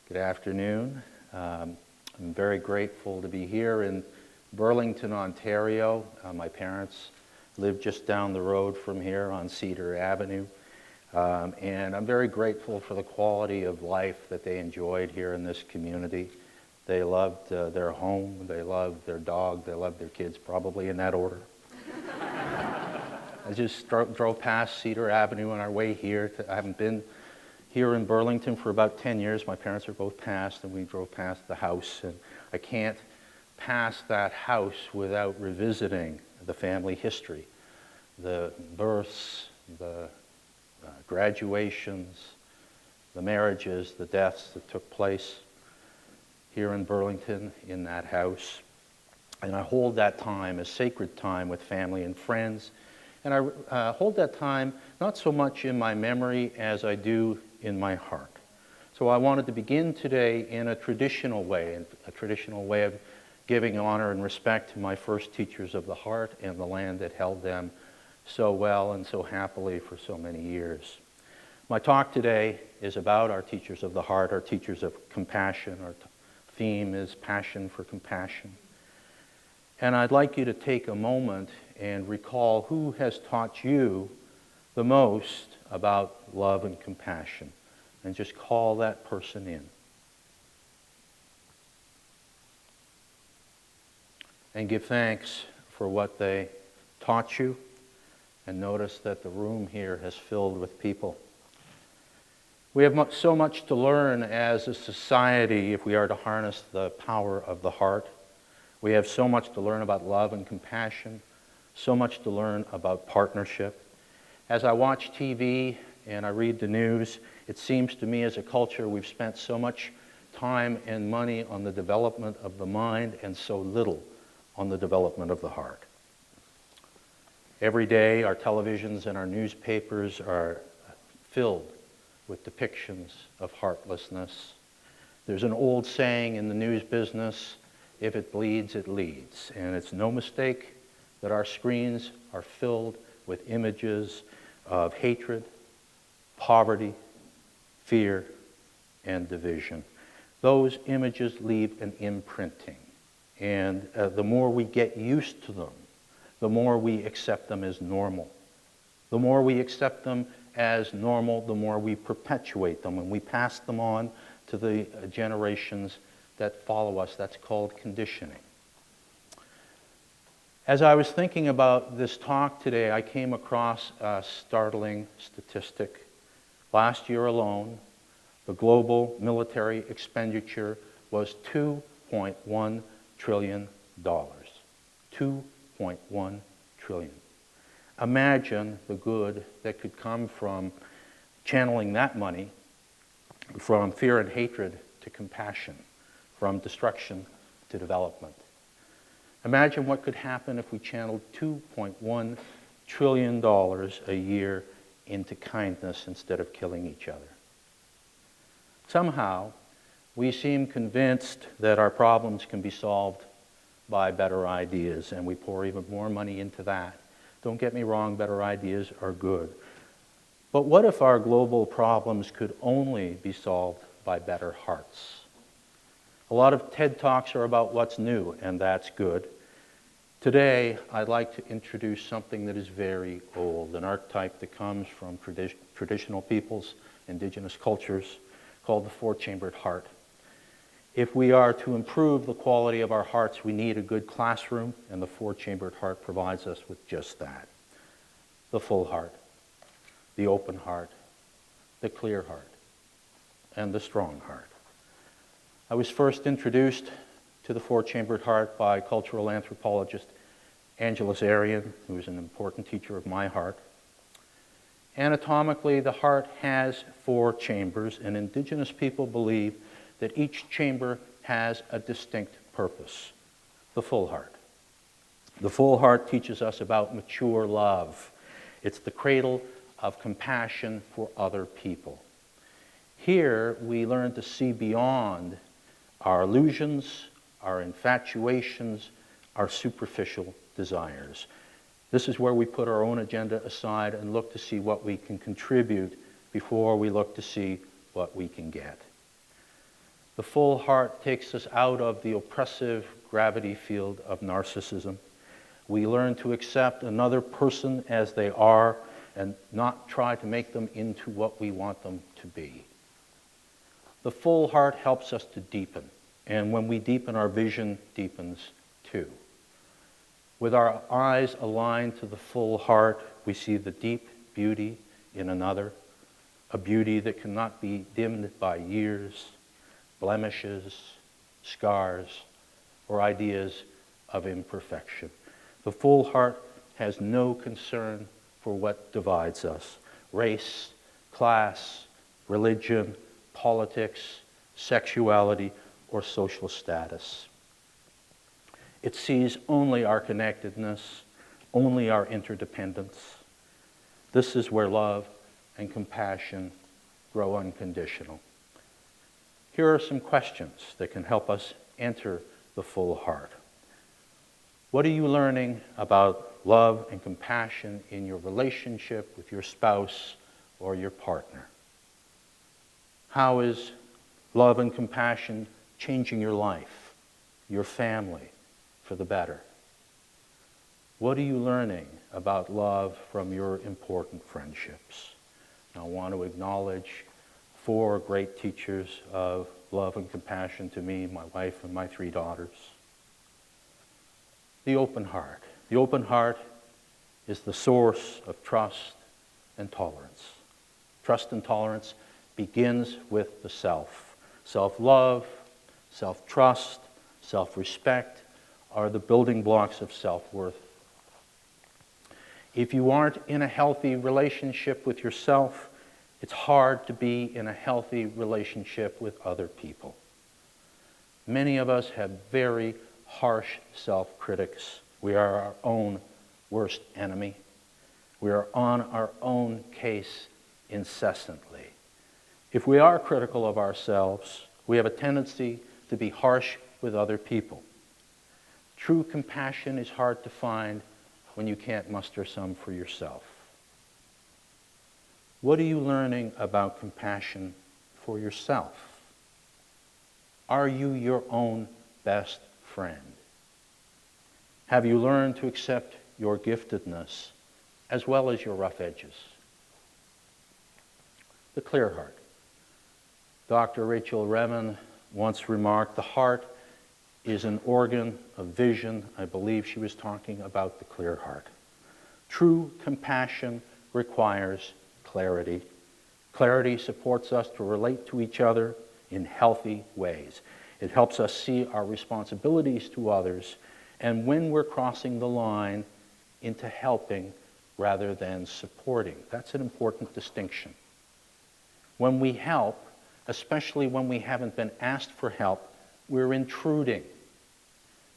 Good afternoon. I'm very grateful to be here in Burlington, Ontario. My parents live just down the road from here on Cedar Avenue. And I'm very grateful for the quality of life that they enjoyed here in this community. They loved their home, they loved their dog, they loved their kids, probably in that order. I just drove past Cedar Avenue on our way here. I haven't been here in Burlington for about 10 years. My parents are both passed, and we drove past the house. And I can't pass that house without revisiting the family history, the births, the graduations, the marriages, the deaths that took place here in Burlington in that house. And I hold that time as sacred time with family and friends. And I hold that time not so much in my memory as I do in my heart. So I wanted to begin today in a traditional way of giving honor and respect to my first teachers of the heart and the land that held them so well and so happily for so many years. My talk today is about our teachers of the heart, our teachers of compassion. Our theme is passion for compassion. And I'd like you to take a moment and recall who has taught you the most about love and compassion, and just call that person in. And give thanks for what they taught you, and notice that the room here has filled with people. We have so much to learn as a society if we are to harness the power of the heart. We have so much to learn about love and compassion, so much to learn about partnership. As I watch TV and I read the news, it seems to me as a culture we've spent so much time and money on the development of the mind and so little on the development of the heart. Every day our televisions and our newspapers are filled with depictions of heartlessness. There's an old saying in the news business, if it bleeds, it leads. And it's no mistake that our screens are filled with images of hatred, poverty, fear, and division. Those images leave an imprinting. And the more we get used to them, the more we accept them as normal. The more we accept them as normal, the more we perpetuate them, and we pass them on to the generations that follow us. That's called conditioning. As I was thinking about this talk today, I came across a startling statistic. Last year alone, the global military expenditure was $2.1 trillion. $2.1 trillion. Imagine the good that could come from channeling that money from fear and hatred to compassion, from destruction to development. Imagine what could happen if we channeled $2.1 trillion a year into kindness instead of killing each other. Somehow, we seem convinced that our problems can be solved by better ideas, and we pour even more money into that. Don't get me wrong, better ideas are good. But what if our global problems could only be solved by better hearts? A lot of TED Talks are about what's new, and that's good. Today, I'd like to introduce something that is very old, an archetype that comes from traditional peoples, indigenous cultures, called the four-chambered heart. If we are to improve the quality of our hearts, we need a good classroom, and the four-chambered heart provides us with just that. The full heart, the open heart, the clear heart, and the strong heart. I was first introduced to the four-chambered heart by cultural anthropologist Angeles Arian, who is an important teacher of my heart. Anatomically, the heart has four chambers, and indigenous people believe that each chamber has a distinct purpose. The full heart. The full heart teaches us about mature love. It's the cradle of compassion for other people. Here, we learn to see beyond our illusions, our infatuations, our superficial desires. This is where we put our own agenda aside and look to see what we can contribute before we look to see what we can get. The full heart takes us out of the oppressive gravity field of narcissism. We learn to accept another person as they are and not try to make them into what we want them to be. The full heart helps us to deepen, and when we deepen, our vision deepens too. With our eyes aligned to the full heart, we see the deep beauty in another, a beauty that cannot be dimmed by years, blemishes, scars, or ideas of imperfection. The full heart has no concern for what divides us: race, class, religion, politics, sexuality, or social status. It sees only our connectedness, only our interdependence. This is where love and compassion grow unconditional. Here are some questions that can help us enter the full heart. What are you learning about love and compassion in your relationship with your spouse or your partner? How is love and compassion changing your life, your family, for the better? What are you learning about love from your important friendships? I want to acknowledge 4 great teachers of love and compassion to me, my wife and my 3 daughters. The open heart. The open heart is the source of trust and tolerance. Trust and tolerance begins with the self. Self-love, self-trust, self-respect are the building blocks of self-worth. If you aren't in a healthy relationship with yourself, it's hard to be in a healthy relationship with other people. Many of us have very harsh self-critics. We are our own worst enemy. We are on our own case incessantly. If we are critical of ourselves, we have a tendency to be harsh with other people. True compassion is hard to find when you can't muster some for yourself. What are you learning about compassion for yourself? Are you your own best friend? Have you learned to accept your giftedness as well as your rough edges? The clear heart. Dr. Rachel Remen once remarked, the heart is an organ of vision. I believe she was talking about the clear heart. True compassion requires clarity. Clarity supports us to relate to each other in healthy ways. It helps us see our responsibilities to others, and when we're crossing the line, into helping rather than supporting. That's an important distinction. When we help, especially when we haven't been asked for help, we're intruding.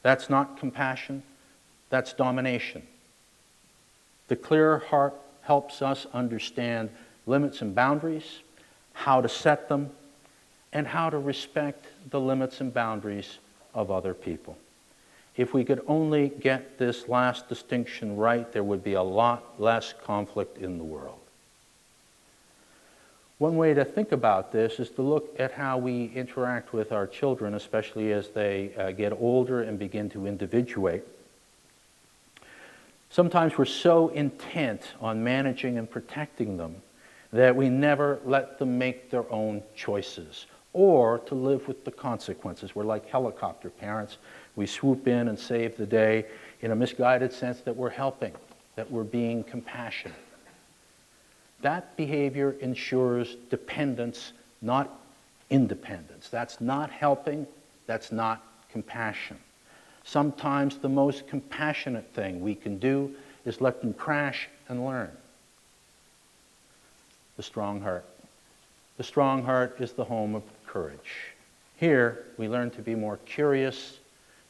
That's not compassion, that's domination. The clear heart helps us understand limits and boundaries, how to set them, and how to respect the limits and boundaries of other people. If we could only get this last distinction right, there would be a lot less conflict in the world. One way to think about this is to look at how we interact with our children, especially as they get older and begin to individuate. Sometimes we're so intent on managing and protecting them that we never let them make their own choices or to live with the consequences. We're like helicopter parents. We swoop in and save the day in a misguided sense that we're helping, that we're being compassionate. That behavior ensures dependence, not independence. That's not helping, that's not compassion. Sometimes the most compassionate thing we can do is let them crash and learn. The strong heart. The strong heart is the home of courage. Here, we learn to be more curious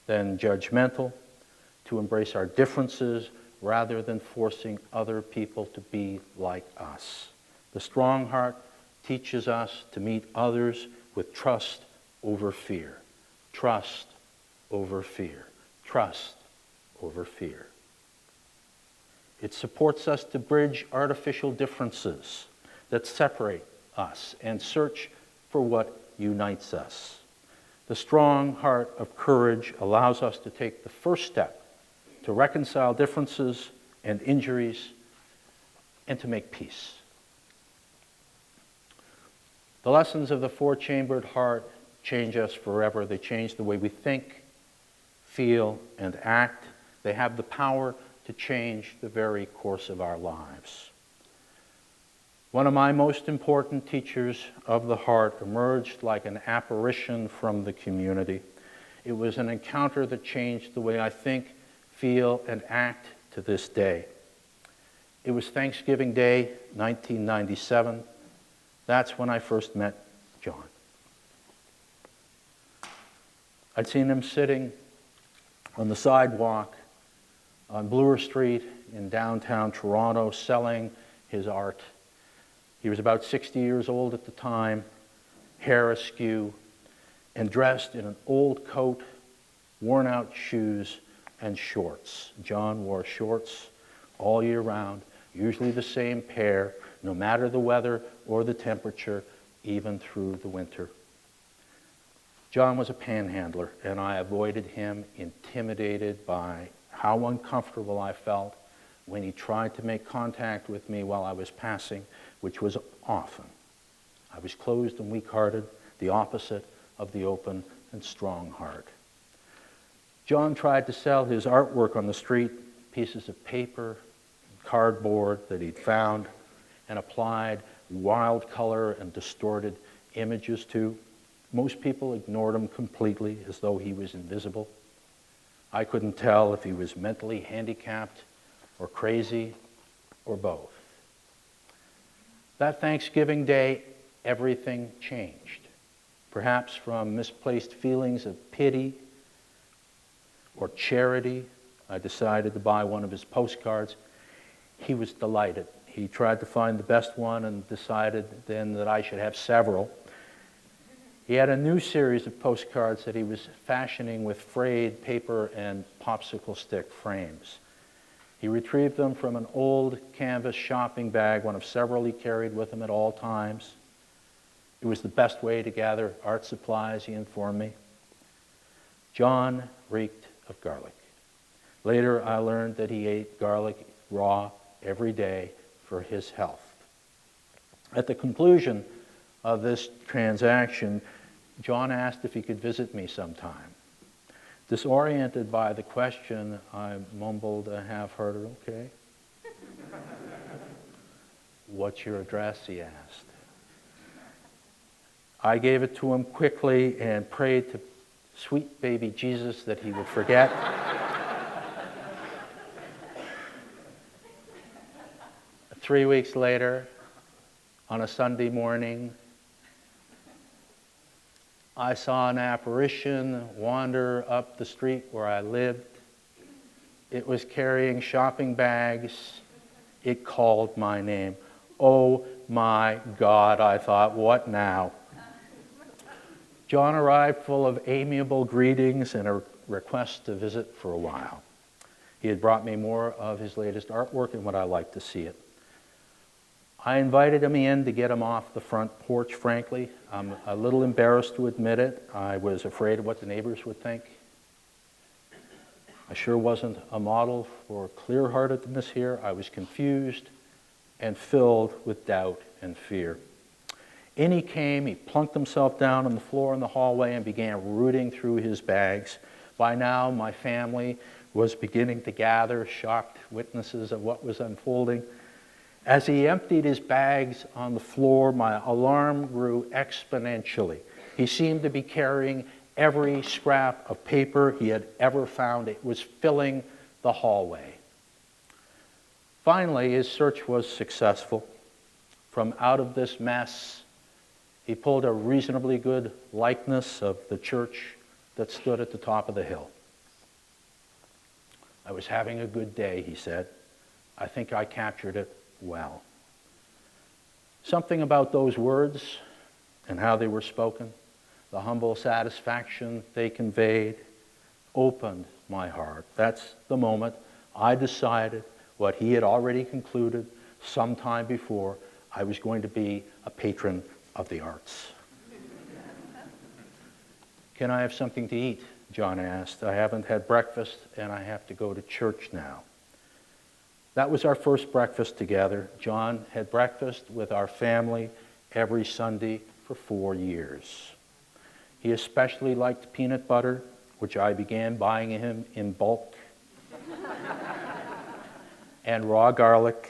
than judgmental, to embrace our differences rather than forcing other people to be like us. The strong heart teaches us to meet others with trust over fear. Trust over fear. Trust over fear. It supports us to bridge artificial differences that separate us and search for what unites us. The strong heart of courage allows us to take the first step to reconcile differences and injuries and to make peace. The lessons of the four-chambered heart change us forever. They change the way we think, feel, and act. They have the power to change the very course of our lives. One of my most important teachers of the heart emerged like an apparition from the community. It was an encounter that changed the way I think, feel, and act to this day. It was Thanksgiving Day, 1997. That's when I first met John. I'd seen him sitting on the sidewalk on Bloor Street in downtown Toronto selling his art. He was about 60 years old at the time, hair askew, and dressed in an old coat, worn-out shoes, and shorts. John wore shorts all year round, usually the same pair, no matter the weather or the temperature, even through the winter. John was a panhandler, and I avoided him, intimidated by how uncomfortable I felt when he tried to make contact with me while I was passing, which was often. I was closed and weak-hearted, the opposite of the open and strong heart. John tried to sell his artwork on the street, pieces of paper, cardboard that he'd found and applied wild color and distorted images to. Most people ignored him completely, as though he was invisible. I couldn't tell if he was mentally handicapped or crazy or both. That Thanksgiving Day, everything changed. Perhaps from misplaced feelings of pity or charity, I decided to buy one of his postcards. He was delighted. He tried to find the best one and decided then that I should have several. He had a new series of postcards that he was fashioning with frayed paper and popsicle stick frames. He retrieved them from an old canvas shopping bag, one of several he carried with him at all times. It was the best way to gather art supplies, he informed me. John reeked of garlic. Later, I learned that he ate garlic raw every day for his health. At the conclusion of this transaction, John asked if he could visit me sometime. Disoriented by the question, I mumbled a half-hearted, okay. What's your address, he asked. I gave it to him quickly and prayed to sweet baby Jesus that he would forget. 3 weeks later, on a Sunday morning, I saw an apparition wander up the street where I lived. It was carrying shopping bags. It called my name. Oh my God, I thought, what now? John arrived full of amiable greetings and a request to visit for a while. He had brought me more of his latest artwork and would I like to see it. I invited him in to get him off the front porch, frankly. I'm a little embarrassed to admit it. I was afraid of what the neighbors would think. I sure wasn't a model for clear-heartedness here. I was confused and filled with doubt and fear. In he came, he plunked himself down on the floor in the hallway and began rooting through his bags. By now, my family was beginning to gather, shocked witnesses of what was unfolding. As he emptied his bags on the floor, my alarm grew exponentially. He seemed to be carrying every scrap of paper he had ever found. It was filling the hallway. Finally, his search was successful. From out of this mess, he pulled a reasonably good likeness of the church that stood at the top of the hill. I was having a good day, he said. I think I captured it well. Something about those words and how they were spoken, the humble satisfaction they conveyed, opened my heart. That's the moment I decided what he had already concluded some time before. I was going to be a patron of the arts. "Can I have something to eat?" John asked. "I haven't had breakfast and I have to go to church now." That was our first breakfast together. John had breakfast with our family every Sunday for 4 years. He especially liked peanut butter, which I began buying him in bulk, and raw garlic,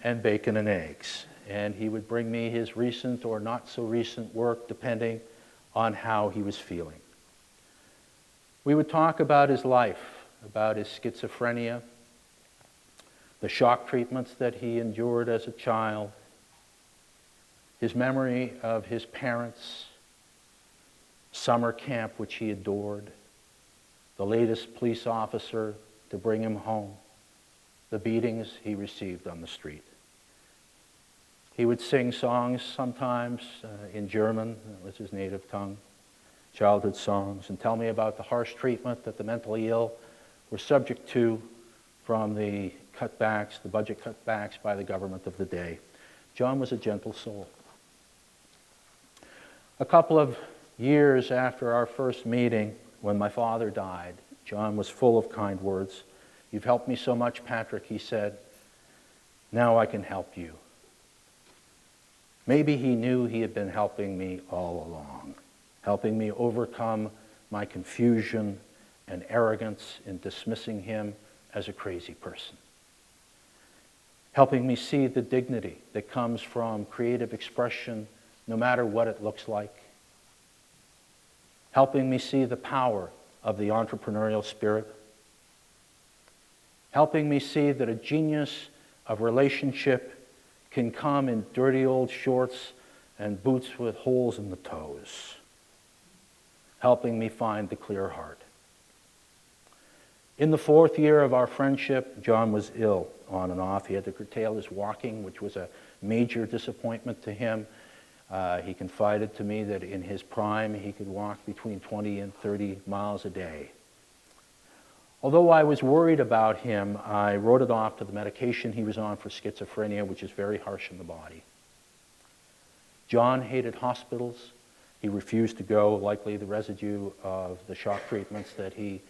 and bacon and eggs. And he would bring me his recent or not so recent work, depending on how he was feeling. We would talk about his life, about his schizophrenia, the shock treatments that he endured as a child, his memory of his parents, summer camp which he adored, the latest police officer to bring him home, the beatings he received on the street. He would sing songs sometimes in German, that was his native tongue, childhood songs, and tell me about the harsh treatment that the mentally ill were subject to from the cutbacks, the budget cutbacks by the government of the day. John was a gentle soul. A couple of years after our first meeting, when my father died, John was full of kind words. "You've helped me so much, Patrick," he said. "Now I can help you." Maybe he knew he had been helping me all along, helping me overcome my confusion and arrogance in dismissing him as a crazy person, helping me see the dignity that comes from creative expression, no matter what it looks like, helping me see the power of the entrepreneurial spirit, helping me see that a genius of relationship can come in dirty old shorts and boots with holes in the toes, helping me find the clear heart. In the 4th year of our friendship, John was ill on and off. He had to curtail his walking, which was a major disappointment to him. He confided to me that in his prime, he could walk between 20 and 30 miles a day. Although I was worried about him, I wrote it off to the medication he was on for schizophrenia, which is very harsh on the body. John hated hospitals. He refused to go, likely the residue of the shock treatments that he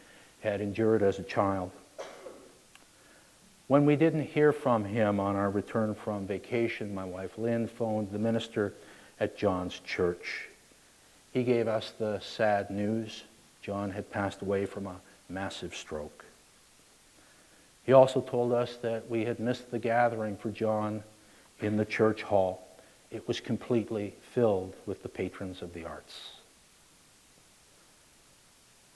had endured as a child. When we didn't hear from him on our return from vacation, my wife Lynn phoned the minister at John's church. He gave us the sad news. John had passed away from a massive stroke. He also told us that we had missed the gathering for John in the church hall. It was completely filled with the patrons of the arts.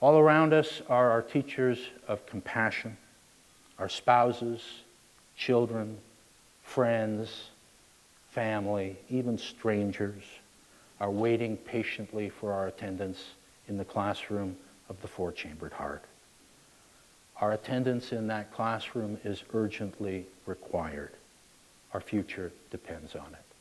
All around us are our teachers of compassion, our spouses, children, friends, family, even strangers are waiting patiently for our attendance in the classroom of the four-chambered heart. Our attendance in that classroom is urgently required. Our future depends on it.